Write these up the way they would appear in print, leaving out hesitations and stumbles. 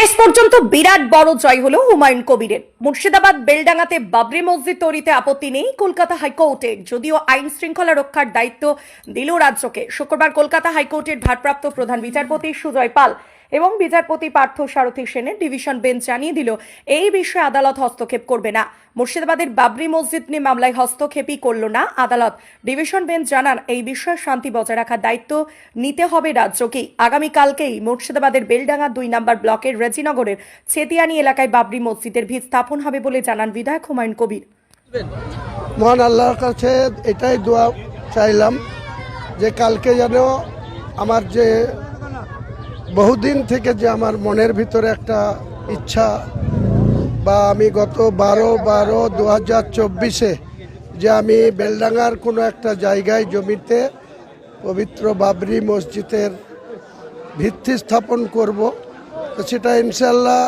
শেষ পর্যন্ত বিরাট বড় জয় হলো হুমায়ুন কবিরের। মুর্শিদাবাদ বেলডাঙ্গাতে বাবরি মসজিদ তৈরিতে আপত্তি নেই কলকাতা হাইকোর্টের, যদিও আইন শৃঙ্খলা রক্ষার দায়িত্ব দিল রাজ্যকে। শুক্রবার কলকাতা হাইকোর্টের ভারপ্রাপ্ত প্রধান বিচারপতি সুজয় পাল এবং বিচারপতি পার্থ সারথী সেনের ডিভিশন বেঞ্চ জানিয়ে দিল এই বিষয়ে আদালত হস্তক্ষেপ করবে না। মুর্শিদাবাদের বাবরি মসজিদ নিয়ে মামলায় হস্তক্ষেপই করল না আদালত। ডিভিশন বেঞ্চ জানান এই বিষয়ে শান্তি বজায় রাখার দায়িত্ব নিতে হবে রাজ্যকেই। আগামীকালকেই মুর্শিদাবাদের বেলডাঙ্গা ২ নম্বর ব্লকের রেজিনগরের ছেতিয়ানি এলাকায় বাবরি মসজিদের ভিত স্থাপন হবে বলে জানান বিধায়ক হুমায়ুন কবির। মহান আল্লাহর কাছে এটাই দোয়া চাইলাম যে কালকে যেন আমার যে বহুদিন থেকে যে আমার মনের ভিতরে একটা ইচ্ছা, বা আমি গত 12/12/2024 যে আমি বেলডাঙ্গার কোনো একটা জায়গায় জমিতে পবিত্র বাবরি মসজিদের ভিত্তি স্থাপন করব, তো সেটা ইনশাল্লাহ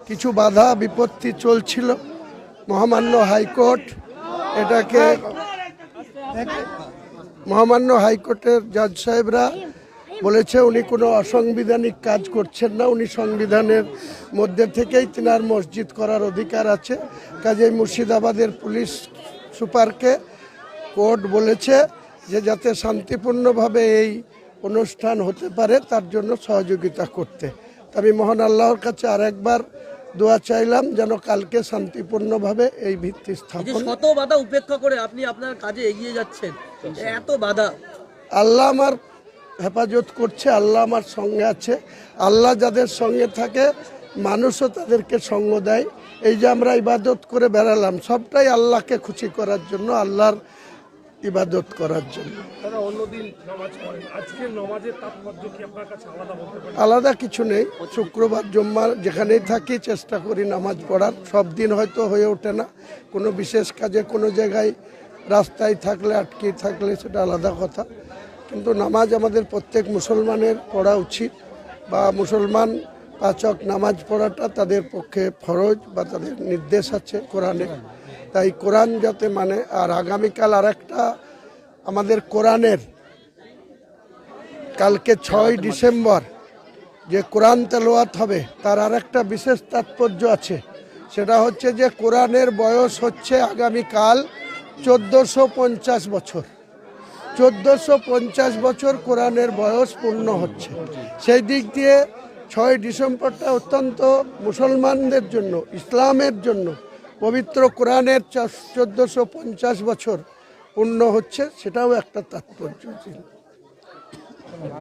কিছু বাধা বিপত্তি চলছিল। মহামান্য হাইকোর্টের জাজ সাহেবরা বলেছে উনি কোনো অসাংবিধানিক কাজ করছেন না, উনি সংবিধানের মধ্যে থেকেই তিনার মসজিদ করার অধিকার আছে। কাজেই মুর্শিদাবাদের পুলিশ সুপারকে কোর্ট বলেছে যে যাতে শান্তিপূর্ণভাবে এই অনুষ্ঠান হতে পারে তার জন্য সহযোগিতা করতে। আমি মহান আল্লাহর কাছে আরেকবার দোয়া চাইলাম যেন কালকে শান্তিপূর্ণভাবে এই ভিত্তি স্থাপন। শত বাধা উপেক্ষা করে আপনি আপনার কাজে এগিয়ে যাচ্ছেন, এত বাধা। আল্লাহ আমার হেফাজত করছে, আল্লাহ আমার সঙ্গে আছে। আল্লাহ যাদের সঙ্গে থাকে মানুষও তাদেরকে সঙ্গ দেয়। এই যে আমরা ইবাদত করে বেড়ালাম সবটাই আল্লাহকে খুশি করার জন্য, আল্লাহর ইবাদত করার জন্য। আলাদা কিছু নেই। শুক্রবার জুম্মার যেখানেই থাকি চেষ্টা করি নামাজ পড়ার। সব দিন হয়তো হয়ে ওঠে না, কোনো বিশেষ কাজে কোনো জায়গায় রাস্তায় থাকলে আটকে থাকলে সেটা আলাদা কথা, কিন্তু নামাজ আমাদের প্রত্যেক মুসলমানের পড়া উচিত, বা মুসলমান ৫ ওয়াক্ত নামাজ পড়াটা তাদের পক্ষে ফরজ বা তাদের নির্দেশ আছে কোরআনে। তাই কোরআন যাতে মানে। আর আগামীকাল আরেকটা আমাদের কোরআনের কালকে ৬ ডিসেম্বর যে কোরআন তেলাওয়াত হবে তার আরেকটা বিশেষ তাৎপর্য আছে। সেটা হচ্ছে যে কোরআনের বয়স হচ্ছে আগামীকাল ১৪৫০ বছর। ১৪৫০ বছর কোরআনের বয়স পূর্ণ হচ্ছে। সেই দিক দিয়ে ৬ ডিসেম্বরটা অত্যন্ত মুসলমানদের জন্য, ইসলামের জন্য পবিত্র কোরআনের ১৪৫০ বছর পূর্ণ হচ্ছে, সেটাও একটা তাৎপর্য ছিল।